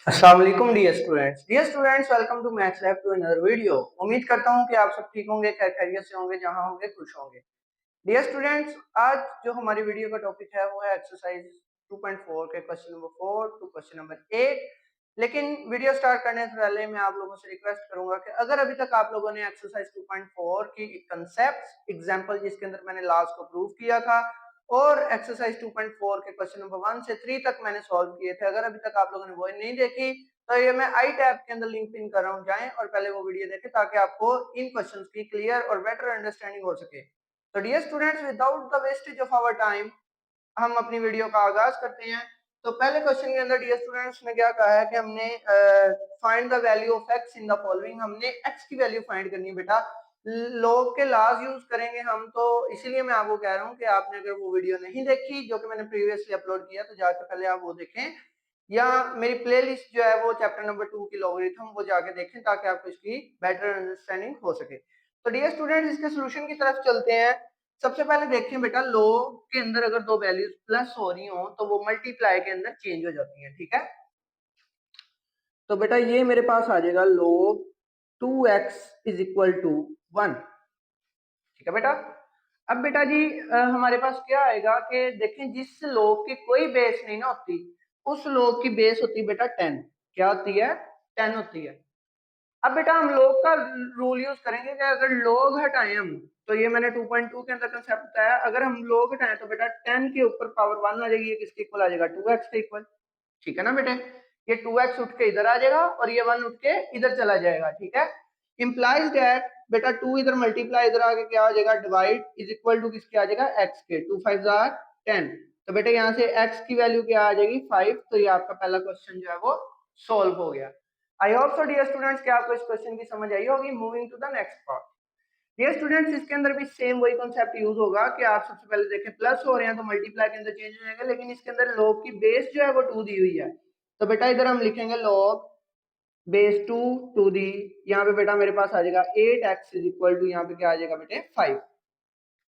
अस्सलाम वालेकुम dear students welcome to maths lab to another video. उम्मीद करता हूँ कि आप सब ठीक होंगे, खैरियत से होंगे, जहां होंगे खुश होंगे। डियर स्टूडेंट्स, आज जो हमारी वीडियो का टॉपिक है वो है एक्सरसाइज 2.4 के question number 4 to question number 8। लेकिन वीडियो स्टार्ट करने से पहले मैं आप लोगों से रिक्वेस्ट करूंगा कि अगर अभी तक आप लोगों ने एक्सरसाइज 2.4 की कंसेप्ट एग्जांपल जिसके अंदर मैंने लास्ट को प्रूव किया था और एक्सरसाइज 2.4 के क्वेश्चन नंबर 1 से 3 तक मैंने सॉल्व किए थे, अगर अभी तक आप लोगों ने वो नहीं देखी तो ये मैं आई टैब के अंदर लिंक पिन कर रहा हूँ, जाएं और पहले वो वीडियो देखें ताकि आपको इन क्वेश्चंस की क्लियर और बेटर अंडरस्टैंडिंग हो सके। तो dear students, without the wastage of our time हम अपनी वीडियो का आगाज करते हैं। तो पहले क्वेश्चन के अंदर डियर स्टूडेंट्स ने क्या कहा है कि हमने find the value of x in the following, हमने एक्स की वैल्यू फाइंड करनी है बेटा। लॉग के लाज यूज करेंगे हम, तो इसीलिए मैं आपको कह रहा हूँ कि आपने अगर वो वीडियो नहीं देखी जो कि मैंने प्रीवियसली अपलोड किया तो जाकर पहले आप वो देखें, या मेरी प्लेलिस्ट जो है वो चैप्टर नंबर 2 की लॉगरिथम वो जाके देखें ताकि आपको इसकी बेटर अंडरस्टैंडिंग हो सके। तो डियर स्टूडेंट्स, इसके सॉल्यूशन की तरफ चलते हैं। सबसे पहले देखिए बेटा, लॉग के अंदर अगर दो वैल्यूज प्लस हो रही हो तो वो मल्टीप्लाई के अंदर चेंज हो जाती हैं, ठीक है। तो बेटा ये मेरे पास आ जाएगा log 2x is equal to 1, ठीक है बेटा। अब बेटा जी हमारे पास क्या आएगा कि देखें, जिस log की कोई बेस नहीं ना होती उस log की बेस होती है बेटा 10। क्या होती है? 10 होती है। अब बेटा हम log का रूल यूज करेंगे कि अगर log हटाएं हम, तो ये मैंने 2.2 के अंदर कंसेप्ट बताया, अगर हम log हटाएं तो बेटा 10 के ऊपर पावर 1 आ जाएगी, ये किसके इक्वल आ जाएगा? 2x के इक्वल, ठीक है ना बेटे। ये 2x उठ के इधर आ जाएगा और ये 1 उठ के इधर चला जाएगा, ठीक है। इंप्लाइज दैट बेटा 2 इधर मल्टीप्लाई इधर आके क्या आ जाएगा? डिवाइड इज इक्वल टू किसके आ जाएगा? x के। 2 5 आर 10। तो बेटे यहाँ से x की वैल्यू क्या आ जाएगी? 5। तो ये आपका पहला क्वेश्चन जो है वो सॉल्व हो गया। I hope so dear students कि आपको इस क्वेश्चन की समझ आई होगी। Moving to the next part. Dear students, इसके अंदर भी सेम वही कॉन्सेप्ट यूज होगा कि आप सबसे पहले देखें प्लस हो रहे हैं तो मल्टीप्लाई के अंदर चेंज हो जाएगा, लेकिन इसके अंदर log की बेस जो है वो 2 दी हुई है। तो बेटा इधर हम लिखेंगे log बेस 2 टू दी, यहाँ पे बेटा मेरे पास आ जाएगा 8x इज इक्वल टू, यहाँ पे क्या आ जाएगा बेटे? 5,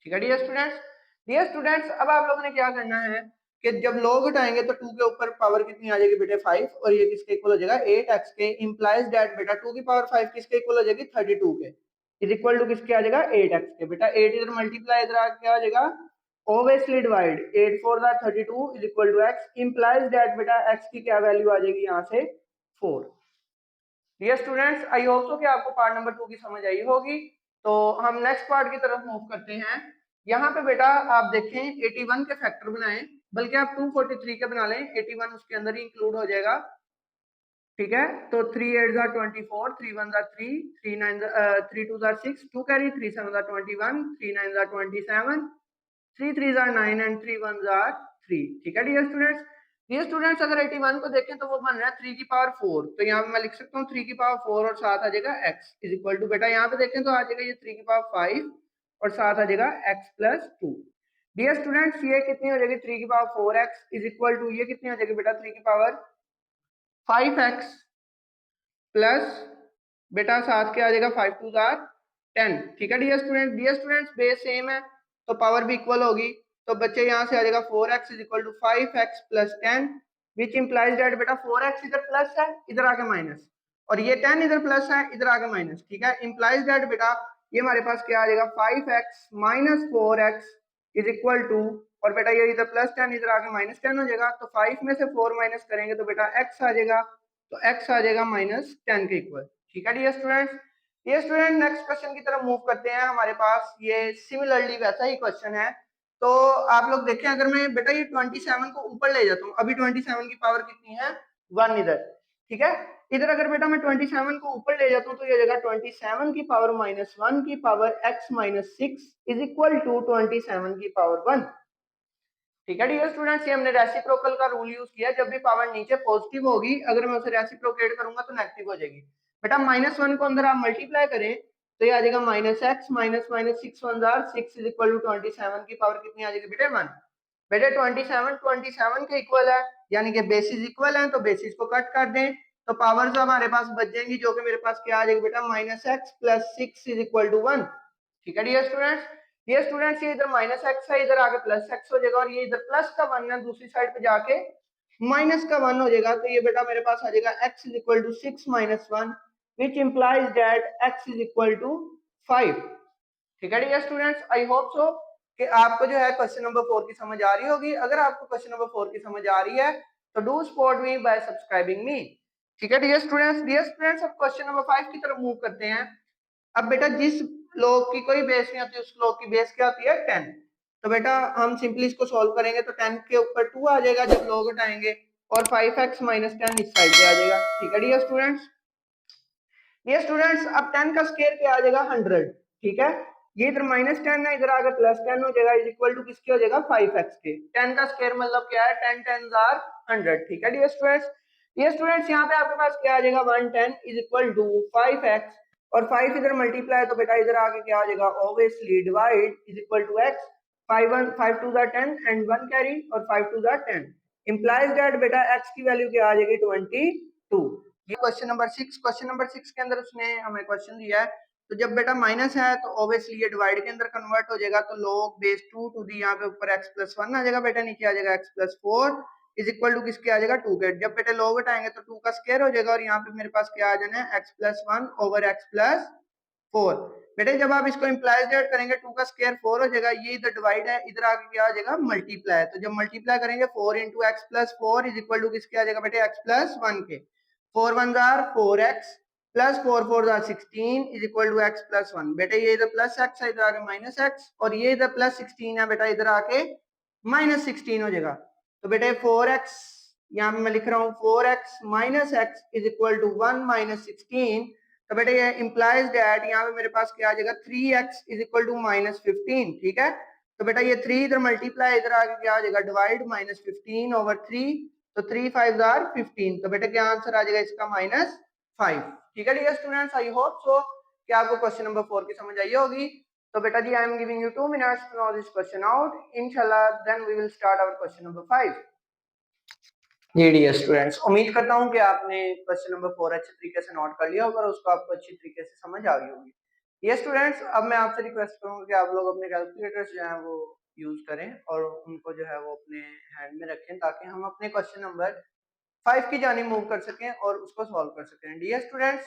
ठीक है डियर स्टूडेंट्स। डियर स्टूडेंट्स, अब आप लोगों ने क्या करना है कि जब log उठाएंगे तो 2 के ऊपर पावर कितनी आ जाएगी बेटे? 5, और ये किसके इक्वल हो जाएगा? 8x के। इंप्लाइज दैट बेटा 2 की पावर 5 किसके इक्वल हो जाएगी? 32 के। इज इक्वल टू किसके आ जाएगा? 8x के। बेटा 8 इधर मल्टीप्लाई इधर आके क्या आ जाएगा? ऑब्वियसली डिवाइड 8 4 दा 32 is equal to x। Implies that बेटा x की क्या वैल्यू आ जाएगी यहाँ से? 4। Dear students, I hope so कि आपको पार्ट नंबर 2 की समझ आई होगी। तो हम नेक्स्ट पार्ट की तरफ मूव करते हैं। यहाँ पे बेटा आप देखें 81 के फैक्टर बनाएं, बल्कि आप 243 के बना लें, 81 उसके अंदर ही इंक्लूड हो जाएगा, ठीक है। तो 3 8 jar 24, 3 1 jar 3, 3 9 3 2 jar 6, 2 carry, 3 7 jar 21, 3 9 jar 27, 3 3 jar 9 and 3 1 jar 3, ठीक है डियर स्टूडेंट्स। डियर स्टूडेंट्स, अगर 81 को देखें तो वो बन रहा है 3 की पावर 4, तो यहाँ पे मैं लिख सकता हूँ 3 की पावर 4 और साथ आ जाएगा x इज इक्वल टू, बेटा यहाँ पे देखें तो आ जाएगा ये 3 की पावर 5 और साथ आ जाएगा x प्लस 2। डियर स्टूडेंट्स, ये कितनी हो जाएगी? 3 की power 4x is equal to ये कितनी हो जाएगी बेटा? 3 की पावर 5x प्लस बेटा साथ क्या आ जाएगा? 5 2 जार 10, ठीक है dear student. Dear students, base same है तो पावर भी इक्वल होगी, तो बच्चे यहाँ से आ जाएगा 4x is equal to 5x plus 10, which implies that बेटा 4x इधर प्लस है इधर आके माइनस, और ये 10 इधर प्लस है इधर आके माइनस, ठीक है। इंप्लाइज दैट बेटा ये हमारे पास क्या आ जाएगा? 5x minus 4x is equal to, और बेटा ये इधर प्लस 10 इधर आके माइनस 10 हो जाएगा, तो 5 में से 4 माइनस करेंगे तो बेटा x आ जाएगा, तो x आ जाएगा माइनस 10 के इक्वल, ठीक है dear students. Dear student, next question की तरफ मूव करते हैं। हमारे पास ये सिमिलरली वैसा ही क्वेश्चन है। तो आप लोग देखें, अगर मैं बेटा ये 27 को ऊपर ले जाता हूँ, अभी 27 की पावर कितनी है? 1 इधर, ठीक है। इधर अगर बेटा मैं 27 को ऊपर ले जाता हूँ तो ये जगह 27 की पावर माइनस 1 की power x minus 6 is equal to 27 की पावर 1, ठीक है डियर स्टूडेंट्स। ये हमने रेसिप्रोकल का रूल यूज किया, जब भी पावर नीचे पॉजिटिव होगी अगर मैं उसे रेसिप्रोकेट करूंगा तो नेगेटिव हो जाएगी। बेटा माइनस 1 को अंदर आप मल्टीप्लाई करें तो ये आ जाएगा माइनस एक्स माइनस माइनस 6 1 जार 6 इज इक्वल टू 27 की पावर कितनी आ जाएगी बेटे? 1। बेटे 27 के इक्वल है, यानी कि बेसिस इक्वल है, तो बेसिस को कट कर दें तो पावर जो हमारे पास बच जाएंगी, जो कि मेरे पास क्या आ जाएगी बेटा? Minus x plus 6 is equal to 1, ठीक है डियर स्टूडेंट्स। ये स्टूडेंट्स ये इधर माइनस एक्स है, इधर आके प्लस एक्स हो जाएगा, और ये इधर प्लस का 1 है दूसरी साइड पे जाके माइनस का 1 हो जाएगा, तो ये बेटा मेरे पास आ जाएगा x is equal to 6 minus 1 which implies that x is equal to 5। ठीक है dear students, I hope so कि आपको जो है क्वेश्चन नंबर 4 की समझ आ रही होगी। अगर आपको क्वेश्चन नंबर 4 की समझ आ रही है तो do support me by subscribing मी। ठीक है डियर स्टूडेंट्स अब क्वेश्चन नंबर 5 की तरफ मूव करते हैं। अब बेटा जिस लॉग की कोई बेस नहीं होती उस लॉग की बेस क्या होती है 10। तो बेटा हम सिंपली इसको सॉल्व करेंगे तो 10 के ऊपर 2 आ जाएगा जब लॉग हटाएंगे, और 5x माइनस 10 इस साइड पे आ जाएगा। ठीक है डियर स्टूडेंट्स अब 10 का स्क्वायर पे आ जाएगा 100। ठीक है, ये इधर माइनस 10 है, इधर आगे प्लस 10 हो जाएगा, इज इक्वल टू किसके हो जाएगा 5x के। 10 का स्क्वायर मतलब क्या है 10 10s आर 100। ठीक है डियर स्टूडेंट्स यहाँ पे आपके पास क्या आ जाएगा 110 इज इक्वल टू 5x, और 5 इधर मल्टीप्लाई तो बेटा इधर आगे क्या आ जाएगा obviously divide is equal to x। 5 to the 10 and 1 carry, और 5 टू द 10 इंप्लाइज दैट बेटा x की वैल्यू क्या आ जाएगी 22। ये क्वेश्चन नंबर 6 के अंदर उसने हमें क्वेश्चन दिया है। तो जब बेटा माइनस है तो ऑब्वियसली ये डिवाइड के अंदर कन्वर्ट हो जाएगा, तो log बेस 2 टू दी यहाँ पे ऊपर x प्लस 1 आ जाएगा बेटा, नीचे आ जाएगा x plus 4 is equal to किसके आ जाएगा 2 के। जब बेटा log हटाएंगे तो 2 का स्क्वायर हो जाएगा, और यहाँ पे मेरे पास क्या आ जाना है x plus 1 over x plus 4। बेटे जब आप इसको इंप्लाइज डेट करेंगे 2 का स्क्वायर 4 हो जाएगा, ये इधर डिवाइड है, इधर आगे क्या आ जाएगा मल्टीप्लाई। तो जब मल्टीप्लाई करेंगे 4 into x plus 4 is equal to किसके आ जाएगा बेटे x प्लस 1 के। 4 1 जार 4x प्लस 4 4 जार 16 is equal to x plus 1। बेटे ये इधर प्लस x है, इधर आके माइनस x, और ये इधर प्लस 16 है बेटा, इधर आके माइनस 16 हो जाएगा। तो बेटे 4x यहाँ पे मैं लिख रहा हूँ 4x minus x is equal to 1 minus 16। तो बेटे ये इंप्लाइज दैट यहाँ पे मेरे पास क्या आ जाएगा 3x is equal to minus 15। ठीक है, तो बेटा ये 3 इधर मल्टीप्लाई, इधर आगे क्या आ जाएगा डिवाइड माइनस 15 ओवर 3, तो 3 5 जार 15। तो बेटा क्या आंसर आ जाएगा इसका -5। ठीक है dear students, I hope so कि आपको क्वेश्चन नंबर 4 की समझ आई होगी। तो बेटा जी I am giving you 2 minutes to know this question out, इंशाल्लाह then we will start our question number 5। जी डियर स्टूडेंट्स, उम्मीद करता हूँ कि आपने क्वेश्चन नंबर 4 अच्छे तरीके से नोट कर लिया होगा और उसको आपको अच्छी तरीके से समझ आ गई होगी। ये स्टूडेंट्स अब मैं आपसे रिक्वेस्ट करूंगा कि आप लोग अपने कैलकुलेटर्स जो हैं वो यूज करें और उनको जो है वो अपने हैंड में रखें, ताकि हम अपने क्वेश्चन नंबर 5 की जानी मूव कर सकें और उसको सॉल्व कर सकें। डियर स्टूडेंट्स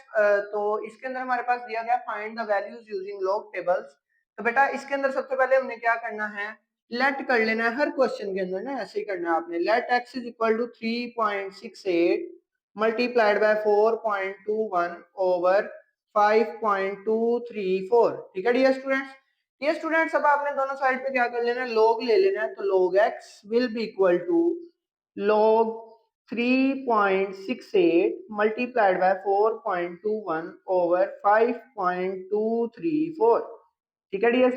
तो इसके अंदर हमारे पास दिया गया find the values using log tables. तो बेटा इसके अंदर सबसे पहले हमने क्या करना है, लेट कर लेना है। हर क्वेश्चन के अंदर ना ऐसे ही करना है आपने। Let x is equal to 3.68 multiplied by 4.21 over 5.234। ठीक है डियर स्टूडेंट्स अब आपने दोनों साइड पे क्या कर लेना है, log ले लेना है। तो log x will be equal to log 3.68 multiplied by 4.21 over 5.234। ठीक है डियर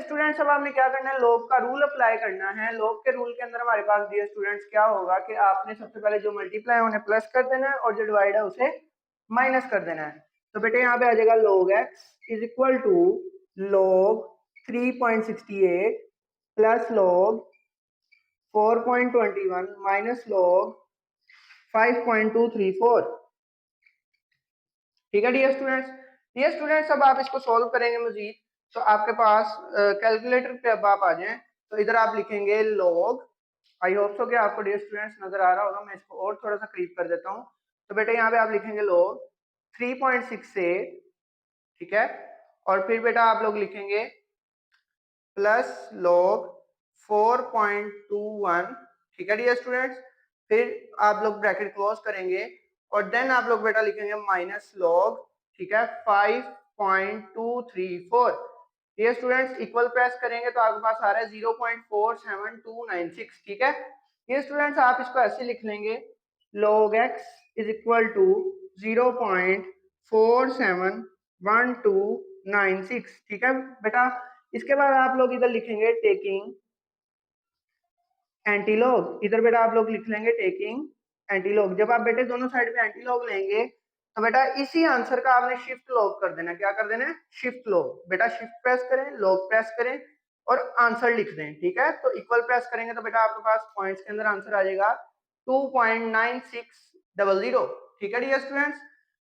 स्टूडेंट्स अब आपने क्या करना है, log का रूल अप्लाई करना है। log के रूल के अंदर हमारे पास डियर स्टूडेंट्स क्या होगा कि आपने सबसे पहले जो मल्टीप्लाई है उन्हें प्लस कर देना है और जो डिवाइड है उसे माइनस कर देना है। तो बेटे यहाँ पे आ जाएगा log x is equal to log 3.68 plus log 4.21 minus log 5.234। ठीक है डियर स्टूडेंट्स अब आप इसको सॉल्व करेंगे मजीद, तो आपके पास कैलकुलेटर पे अब आप आ जाएं, तो इधर आप लिखेंगे log, आई होप सो कि आपको डियर स्टूडेंट्स नजर आ रहा होगा, मैं इसको और थोड़ा सा करीब कर देता हूँ। तो बेटा यहाँ पे आप लिखेंगे log 3.68। ठीक है, और फिर बेटा आप लोग लिखेंगे प्लस log 4.21। ठीक है डियर स्टूडेंट्स, फिर आप लोग ब्रैकेट क्लोज करेंगे और देन आप लोग बेटा लिखेंगे माइनस log, ठीक है 5.234। डियर स्टूडेंट्स इक्वल प्रेस करेंगे तो आपके पास आ रहा है 0.47296। ठीक है डियर स्टूडेंट्स आप इसको ऐसे लिख लेंगे log x is equal to 0.471296। ठीक है बेटा, इसके बाद आप लोग इधर लिखेंगे टेकिंग एंटीलॉग। इधर बेटा आप लोग लिख लेंगे टेकिंग एंटीलॉग। जब आप बेटे दोनों साइड पे एंटीलॉग लेंगे तो बेटा इसी आंसर का आपने शिफ्ट लॉग कर देना। क्या कर देना है, शिफ्ट लॉग। बेटा शिफ्ट प्रेस करें, लॉग प्रेस करें और आंसर लिख दें। ठीक है, तो इक्वल प्रेस करेंगे तो बेटा आपके पास पॉइंट्स के अंदर आंसर आ जाएगा 2.9600। ठीक है डियर स्टूडेंट्स,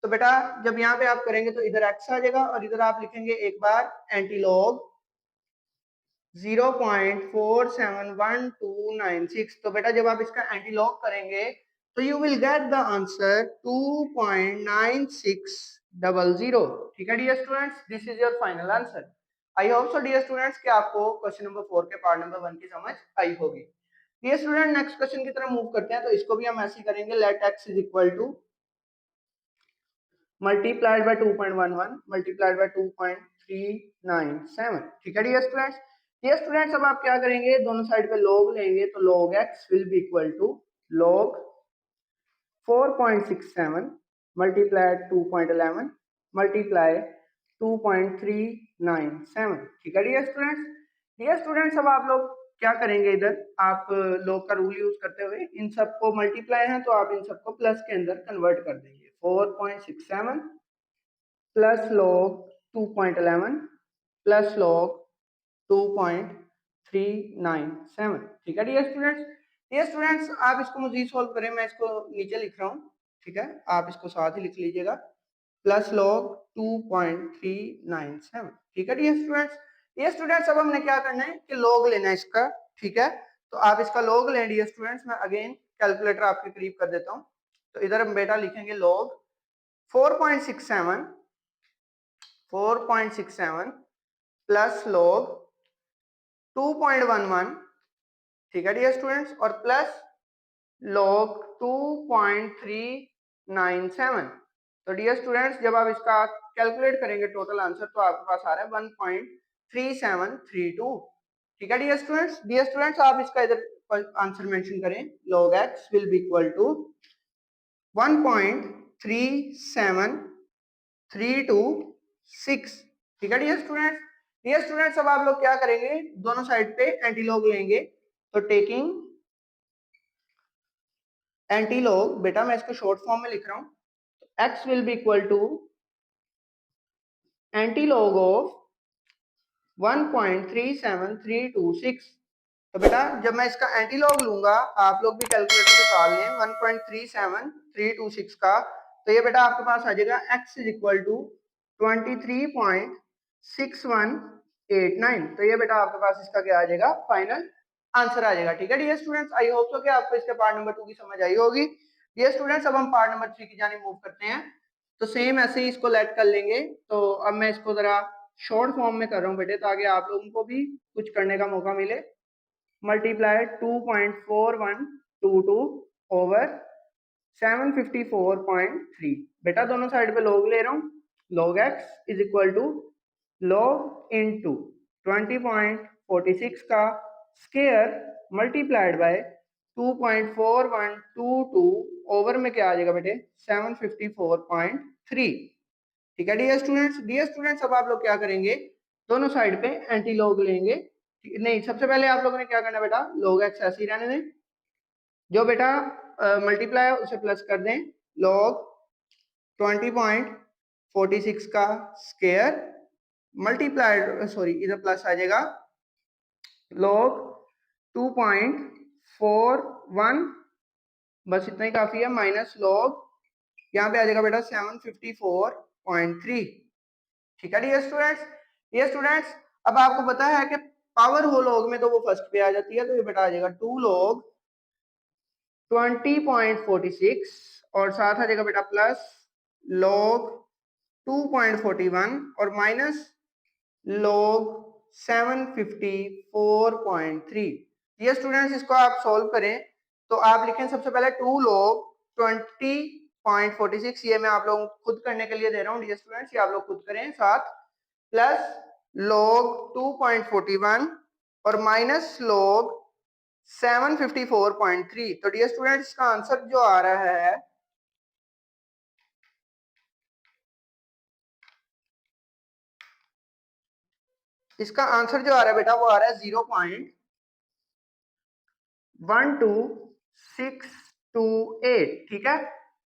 तो बेटा जब यहाँ पे आप करेंगे तो इधर x आ जाएगा और इधर आप लिखेंगे एक बार एंटीलॉग 0.471296। तो बेटा जब आप इसका एंटीलॉग करेंगे तो you will get the answer 2.9600। ठीक है dear students, this is your final answer. I hope so dear students कि आपको क्वेश्चन नंबर 4 के पार्ट नंबर 1 की समझ आई होगी। डियर स्टूडेंट नेक्स्ट क्वेश्चन की तरफ मूव करते हैं। तो इसको भी हम ऐसे ही करेंगे, let x is equal to multiplied by 2.11 multiplied by 2.397। ठीक है डियर स्टूडेंट्स। डियर स्टूडेंट्स अब आप क्या करेंगे, दोनों साइड पे log लेंगे तो log x will be equal to log 4.67 multiplied 2.11 multiply 2.397। ठीक है डियर स्टूडेंट्स। डियर स्टूडेंट्स अब आप लोग क्या करेंगे, इधर आप log का रूल यूज करते हुए इन सबको मल्टीप्लाई है तो आप इन सबको प्लस के अंदर कन्वर्ट कर देंगे। 4.67 प्लस log 2.11 प्लस log 2.397। ठीक है डियर स्टूडेंट्स। डियर स्टूडेंट्स आप इसको मजीद सॉल्व करें, मैं इसको नीचे लिख रहा हूँ, ठीक है, आप इसको साथ ही लिख लीजिएगा, प्लस log 2.397। ठीक है डियर स्टूडेंट्स। डियर स्टूडेंट्स अब हमने क्या करना है कि log लेना है इसका। ठीक है, तो आप इसका log लें डियर स्टूडेंट्स। मैं अगेन कैलकुलेटर आपके करीब कर देता हूँ। तो इधर हम बेटा लिखेंगे log 4.67 प्लस log 2.11। ठीक है डियर स्टूडेंट्स, और प्लस log 2.397। तो डियर स्टूडेंट्स जब आप इसका कैलकुलेट करेंगे टोटल आंसर तो आपके पास आ रहा है 1.3732। ठीक है डियर स्टूडेंट्स। डियर स्टूडेंट्स आप इसका इधर आंसर मेंशन करें, log x will be equal to 1.37326। ठीक है डियर स्टूडेंट्स। डियर स्टूडेंट्स अब आप लोग क्या करेंगे, दोनों साइड पे एंटीलॉग लेंगे। तो टेकिंग एंटीलॉग, बेटा मैं इसको शॉर्ट फॉर्म में लिख रहा हूं, x will be equal to antilog of 1.37326। तो बेटा जब मैं इसका एंटीलॉग लूंगा, आप लोग भी कैलकुलेटर से निकाल लें 1.37326 का, तो ये बेटा आपके पास आ जाएगा x इज इक्वल टू 23.6189। तो ये बेटा आपके पास इसका क्या आ जाएगा, फाइनल आंसर आ जाएगा। ठीक है dear students, I hope so कि आपको इसके पार्ट नंबर 2 की समझ आई होगी। डियर स्टूडेंट्स अब हम पार्ट नंबर 3 की जानिब मूव करते हैं। तो सेम ऐसे ही इसको लेट कर लेंगे। तो अब मैं इसको जरा शॉर्ट फॉर्म में कर रहा हूँ बेटे, ताकि आप लोगों को भी कुछ करने का मौका मिले। Multiply 2.4122 over 754.3। बेटा दोनों साइड पे log ले रहा हूँ, log x is equal to log into 20.46 का स्केयर मल्टीप्लाइड बाय 2.4122 ओवर में क्या आ जाएगा बेटे 754.3। ठीक है डियर स्टूडेंट्स। डियर स्टूडेंट्स अब आप लोग क्या करेंगे, दोनों साइड पे एंटी लॉग लेंगे। नहीं, सबसे पहले आप लोगों ने क्या करना बेटा, log x ऐसे ही रहने दें, जो बेटा मल्टीप्लाई है उसे प्लस कर दें, log 20.46 का स्केयर मल्टीप्लाइड, सॉरी इधर प्लस आ जाएगा, log 2.41, बस इतना ही काफी है, माइनस log यहाँ पे आ जाएगा बेटा 754.3। ठीक है डियर स्टूडेंट्स। डियर स्टूडेंट्स अब आपको पता है कि पावर होल log में तो वो फर्स्ट पे आ जाती है, तो ये बेटा आ जाएगा 2 log 20.46 और साथ आ जाएगा बेटा प्लस log 2.41 और माइनस log 754.3। डियर स्टूडेंट्स इसको आप सॉल्व करें तो आप लिखें सबसे पहले 2 log 20.46, ये मैं आप लोगों को खुद करने के लिए दे रहा हूँ डियर स्टूडेंट्स, ये आप लोग खुद करें साथ, प्लस log 2.41 और माइनस log 754.3। तो डियर स्टूडेंट्स इसका आंसर जो आ रहा है, इसका आंसर जो आ रहा है बेटा वो आ रहा है 0.12628। ठीक है,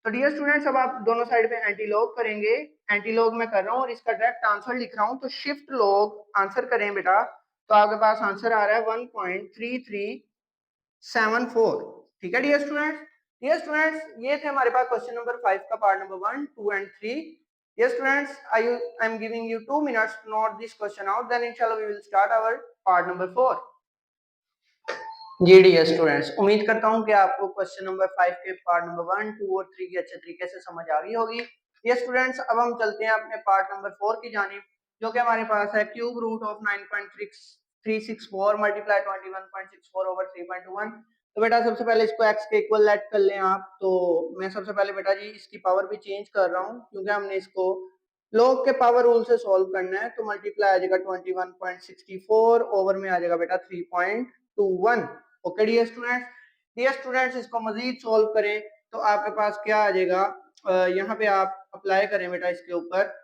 तो डियर स्टूडेंट्स अब आप दोनों साइड पे एंटी लॉग करेंगे, एंटी लॉग में कर रहा हूँ और इसका डायरेक्ट आंसर लिख रहा हूँ, तो शिफ्ट लॉग आंसर करें बेटा, तो आपके पास आंसर आ रहा है 1.3374। ठीक है डियर स्टूडेंट्स। डियर स्टूडेंट्स ये थे हमारे पास क्वेश्चन नंबर 5 का part number 1, 2 and 3। Dear students, I am giving you 2 minutes to note this question out. Then inshallah we will start our part number 4। जी डियर स्टूडेंट्स, उम्मीद करता हूँ कि आपको क्वेश्चन नंबर 5 के पार्ट नंबर 1, 2 और 3 की अच्छे तरीके से समझ आ गई होगी। ये स्टूडेंट्स, अब हम चलते हैं अपने पार्ट नंबर 4 की जानिब, जो कि हमारे पास है cube root of 9.364 multiply 21.64 over 3.21। तो बेटा सबसे पहले इसको x के इक्वल लेट कर लें आप। तो मैं सबसे पहले बेटा जी इसकी पावर भी चेंज कर रहा हूँ, क्योंकि हमने इसको लॉग के पावर रूल से सॉल्व करना है। तो मल्टीप्लाई आ जाएगा 21.64 ओवर में आ जाएगा बेटा 3.21। ओके डियर स्टूडेंट्स, इसको मजीद सॉल्व करें तो आपके पास क्या आ जाएगा, यहाँ पे आप अप्लाई करें बेटा इसके ऊपर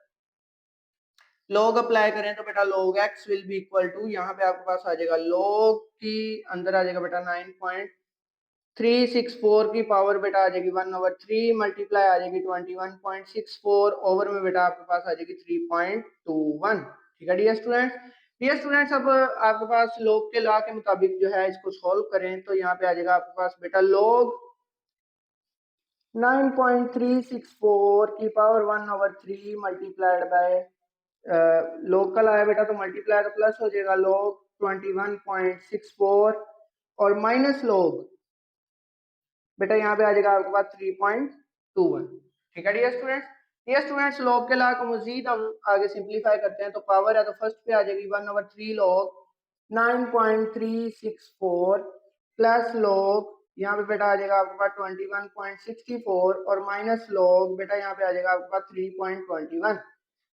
लॉग अप्लाई करें तो बेटा log x will be equal to, यहाँ पे आपके पास आ जाएगा log की अंदर आ जाएगा बेटा 9.364 की पावर बेटा आ जाएगी 1/3 मल्टीप्लाई आ जाएगी 21.64 ओवर में बेटा आपके पास आ जाएगी 3.21। ठीक है डियर स्टूडेंट्स, अब आपके पास log के लॉ के मुताबिक जो है इसको सॉल्व करें तो यहाँ पे आ जाएगा आपके पास बेटा log 9.364 की पावर 1/3 मल्टीप्लाइड बाय log का लाया बेटा तो मल्टीप्लाई तो प्लस हो जाएगा log 21.64 और माइनस log बेटा यहाँ पे आ जाएगा आपके पास 3.21। ठीक है डियर स्टूडेंट्स, log के लॉ को मजीद हम आगे सिंपलीफाई करते हैं तो पावर है तो फर्स्ट पे आ जाएगी 1/3 log 9.364 प्लस log यहाँ पे बेटा आ जाएगा आपके पास 21.64 और माइनस log बेटा यहाँ पे आ जाएगा आपके पास 3.21।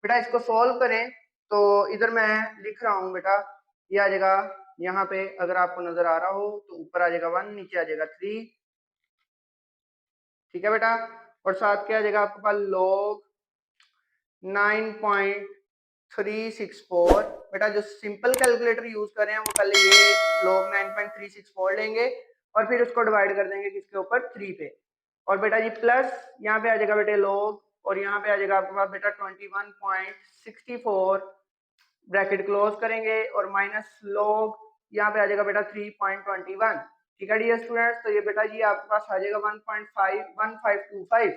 बेटा इसको सॉल्व करें तो इधर मैं लिख रहा हूँ बेटा, ये आ जाएगा यहाँ पे, अगर आपको नजर आ रहा हो तो ऊपर आ जाएगा 1, नीचे आ जाएगा 3। ठीक है बेटा, और साथ क्या आ जाएगा आपके पास log 9.364। बेटा जो सिंपल कैलकुलेटर यूज कर रहे हैं वो पहले ये log 9.364 लेंगे और फिर उसको डिवाइड कर देंगे किसके ऊपर, 3 पे। और बेटा जी प्लस यहाँ पे आ जाएगा बेटे log और यहाँ पे आ जाएगा आपके पास बेटा 21.64 ब्रैकेट क्लोज करेंगे और माइनस log यहाँ पे आ जाएगा बेटा 3.21। ठीक है डियर स्टूडेंट्स, तो ये बेटा जी आपके पास आ जाएगा 1.1525।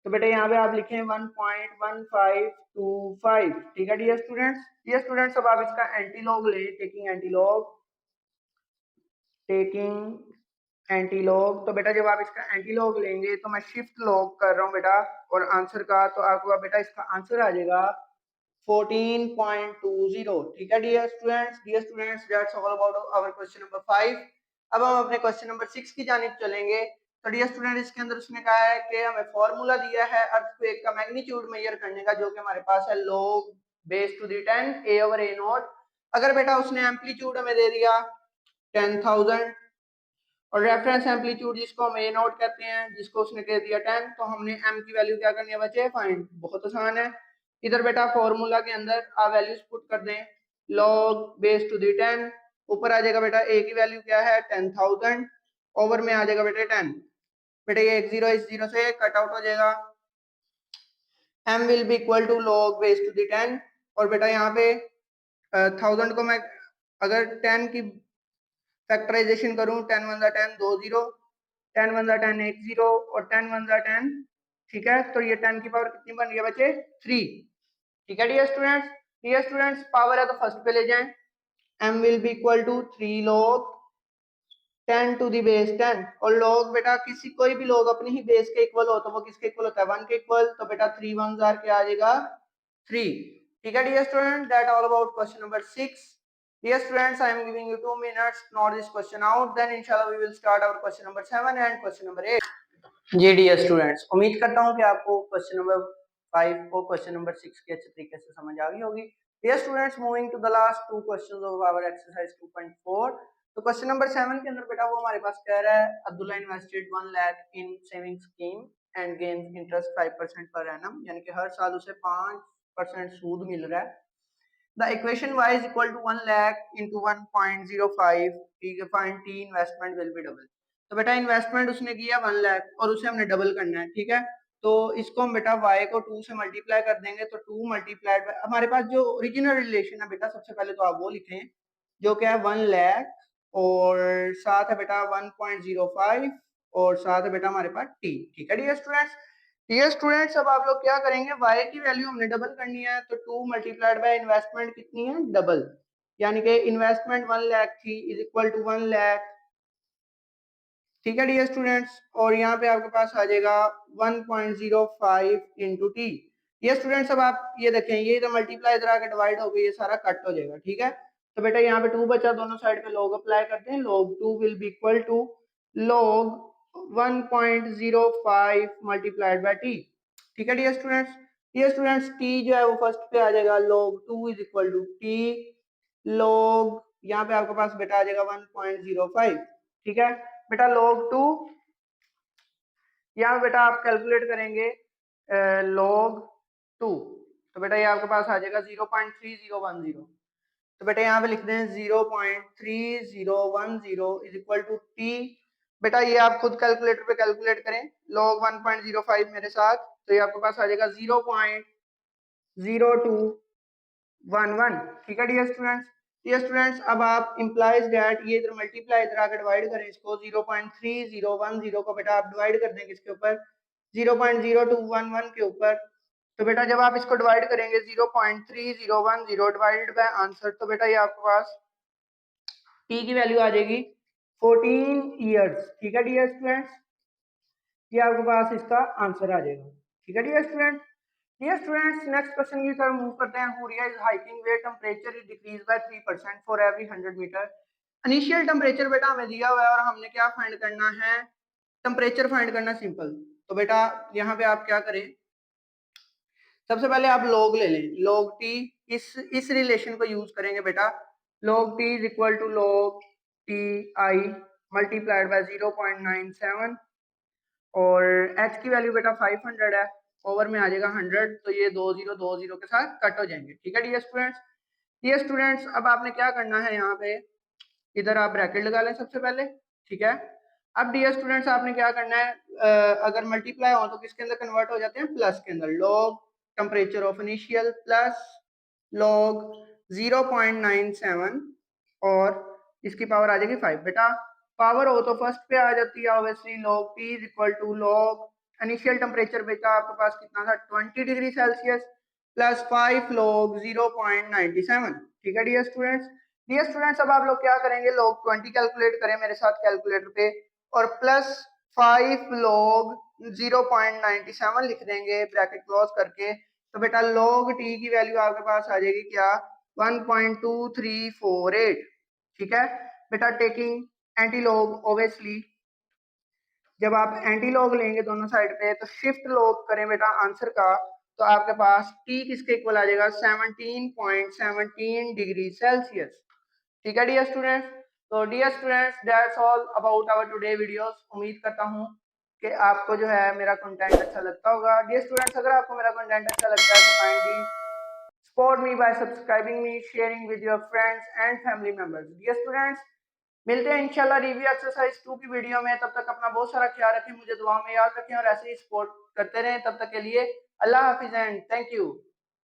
तो बेटा यहाँ पे आप लिखें 1.1525। ठीक है डियर स्टूडेंट्स, अब आप इसका एंटी लॉग लें, टेकिंग एंटी लॉग। तो बेटा जब आप इसका एंटी लॉग लेंगे तो मैं शिफ्ट लॉग कर रहा हूँ बेटा और आंसर का, तो आपको बेटा इसका आंसर आ जाएगा 14.20। ठीक है dear students, that's all about our question number 5। अब हम अपने क्वेश्चन नंबर 6 की जानिब चलेंगे। तो डियर स्टूडेंट, इसके अंदर उसने कहा है कि हमें फॉर्मूला दिया है अर्थक्वेक का मैग्नीट्यूड मेजर करने का, जो कि हमारे पास है log base to the 10 a/a0। अगर बेटा उसने एम्पलीट्यूड हमें दे दिया 10,000 और रेफरेंस एम्पलीट्यूड जिसको हम ए नोट कहते हैं, जिसको उसने कह दिया 10, तो हमने एम की वैल्यू क्या करनी है बच्चे, फाइंड। बहुत आसान है, इधर बेटा फॉर्मूला के अंदर आप वैल्यूज पुट कर दें, log बेस टू दी 10, ऊपर आ जाएगा बेटा ए की वैल्यू क्या है 10,000 ओवर में आ जाएगा बेटे 10। बेटा ये एक जीरो इस जीरो से कट आउट हो जाएगा, m will be equal to log base to the 10। और बेटा यहाँ पे 1000 को मैं अगर 10 की फैक्टराइजेशन करूं, 10 वन जा 10 2 0, 10 वन जा 10 1 0 और 10 वन जा 10। ठीक है, तो ये 10 की पावर कितनी बन गई बच्चे, 3। ठीक है डियर स्टूडेंट्स, पावर है तो फर्स्ट पे ले जाएं, m will be equal to 3 log 10 to the base 10। और log बेटा किसी कोई भी log अपनी ही बेस के इक्वल हो तो वो किसके इक्वल होता है, 1 के इक्वल। तो बेटा 3 वन जार क्या आ जाएगा 3। ठीक है dear student, that all about question number 6। Dear students, I am giving you 2 minutes to note this question out. Then inshallah we will start our question number 7 and question number 8. जी dear students, उम्मीद करता हूँ कि आपको question number 5 और question number 6 के अच्छे तरीके से समझ आ गई होगी। Dear students, moving to the last 2 questions of our exercise 2.4। तो क्वेश्चन नंबर 7 के अंदर बेटा वो हमारे पास कह रहा है Abdullah invested 1 lakh in saving scheme and gains interest 5% per annum, यानी कि हर साल उसे 5% सूद मिल रहा है। The equation y is equal to 1 lakh into 1.05, ठीक है, find t investment will be double। तो बेटा इन्वेस्टमेंट उसने किया 1 लाख और उसे हमने डबल करना है। ठीक है, तो इसको हम बेटा y को 2 से मल्टीप्लाई कर देंगे, तो 2 मल्टीप्लाइड बाय, हमारे पास जो ओरिजिनल रिलेशन है बेटा सबसे पहले तो आप वो लिखें, जो क्या है 1 लाख और साथ है बेटा 1.05 और साथ है बेटा हमारे पास t। ठीक है डियर स्टूडेंट्स, अब आप लोग क्या करेंगे, y की वैल्यू हमने डबल करनी है, तो 2 मल्टीप्लाइड बाय इन्वेस्टमेंट कितनी है, डबल। यानी कि इन्वेस्टमेंट 1 लाख थी इज इक्वल टू 1 लाख। ठीक है डियर स्टूडेंट्स, और यहाँ पे आपके पास आ जाएगा 1.05 इंटू टी। ये स्टूडेंट्स अब आप ये देखें, ये इधर मल्टीप्लाई इधर आके डिवाइड हो गई, ये सारा कट हो जाएगा। ठीक है, तो बेटा यहाँ पे 2 बचा, दोनों साइड पे लॉग अप्लाई करते हैं। log 2 will be equal to log 1.05 multiplied by t. ठीक है डियर स्टूडेंट्स, टी जो है वो फर्स्ट पे आ जाएगा, log 2 is equal to t log, यहाँ पे आपके पास बेटा आ जाएगा 1.05। ठीक है बेटा, log 2 यहाँ बेटा आप कैलकुलेट करेंगे log 2, तो बेटा ये आपके पास आ जाएगा 0.3010। तो बेटा यहाँ पे लिख दें 0.3010 इज इक्वल टू टी। बेटा ये आप खुद कैलकुलेटर पे कैलकुलेट करें, log 1.05 मेरे साथ, तो ये आपके पास आ जाएगा 0.0211। ठीक है डियर स्टूडेंट्स, अब आप इम्प्लाइज दैट, ये इधर मल्टीप्लाई इधर आकर डिवाइड करें इसको, 0.3010 को बेटा आप डिवाइड कर दें किसके ऊपर, 0.0211 के ऊपर। तो बेटा जब आप इसको डिवाइड करेंगे 0.3010 डिवाइडेड बाय आंसर, तो बेटा ये आपके पास टी की वैल्यू आ जाएगी 14 ईयर्स। ठीक है डियर स्टूडेंट्स, ये आपके पास इसका आंसर आ जाएगा। ठीक है डियर स्टूडेंट्स, नेक्स्ट क्वेश्चन की तरफ मूव करते हैं। Huriya is hiking where temperature is decrease by 3% for every 100 metre. Initial temperature बेटा हमें दिया हुआ है और हमने क्या फाइंड करना है, टेंपरेचर फाइंड करना सिंपल। तो बेटा यहाँ पे आप क्या करें, सबसे पहले आप log ले लें, log t, इस रिलेशन को यूज करेंगे बेटा, log t is equal to log t i multiplied by 0.97, और h की वैल्यू बेटा 500 है, ओवर में आ जाएगा 100, तो ये 2020 के साथ कट हो जाएंगे। ठीक है डियर स्टूडेंट्स, अब आपने क्या करना है, यहाँ पे इधर आप ब्रैकेट लगा लें सबसे पहले। ठीक है, अब डियर स्टूडेंट्स आपने क्या करना है, अगर मल्टीप्लाई हो तो किसके अंदर कन्वर्ट हो जाते हैं, प्लस के अंदर। log temperature of initial plus log 0.97 और इसकी पावर आ जाएगी 5। बेटा पावर हो तो फर्स्ट पे आ जाती है obviously, log t is equal to log initial temperature बेटा आपके पास कितना था 20 डिग्री सेल्सियस प्लस 5 log 0.97। ठीक है डियर स्टूडेंट्स, अब आप लोग क्या करेंगे, log 20 कैलकुलेट करें मेरे साथ कैलकुलेटर पे, और प्लस 5 log 0.97 लिख देंगे ब्रैकेट क्लोज करके। तो बेटा log t की वैल्यू आपके पास आ जाएगी क्या, 1.2348। ठीक है बेटा, टेकिंग एंटी लॉग ओब्वियसली, जब आप एंटी लॉग लेंगे दोनों साइड पे तो शिफ्ट लॉग करें बेटा आंसर का, तो आपके पास t किसके इक्वल आ जाएगा 17.17 डिग्री सेल्सियस। ठीक है डियर स्टूडेंट्स, तो dear students that's all about our today videos. उम्मीद करता हूँ कि आपको जो है मेरा कंटेंट अच्छा लगता होगा। डियर स्टूडेंट्स, अगर आपको मेरा कंटेंट अच्छा लगता है तो kindly support me by subscribing me, sharing with your friends and family members. Dear students, मिलते हैं इंशाल्लाह रिव्यू एक्सरसाइज 2 की वीडियो में। तब तक अपना बहुत सारा ख्याल रखें, मुझे दुआ में याद रखें और ऐसे ही सपोर्ट करते रहें। तब तक के लिए अल्लाह हाफिज एंड थैंक यू।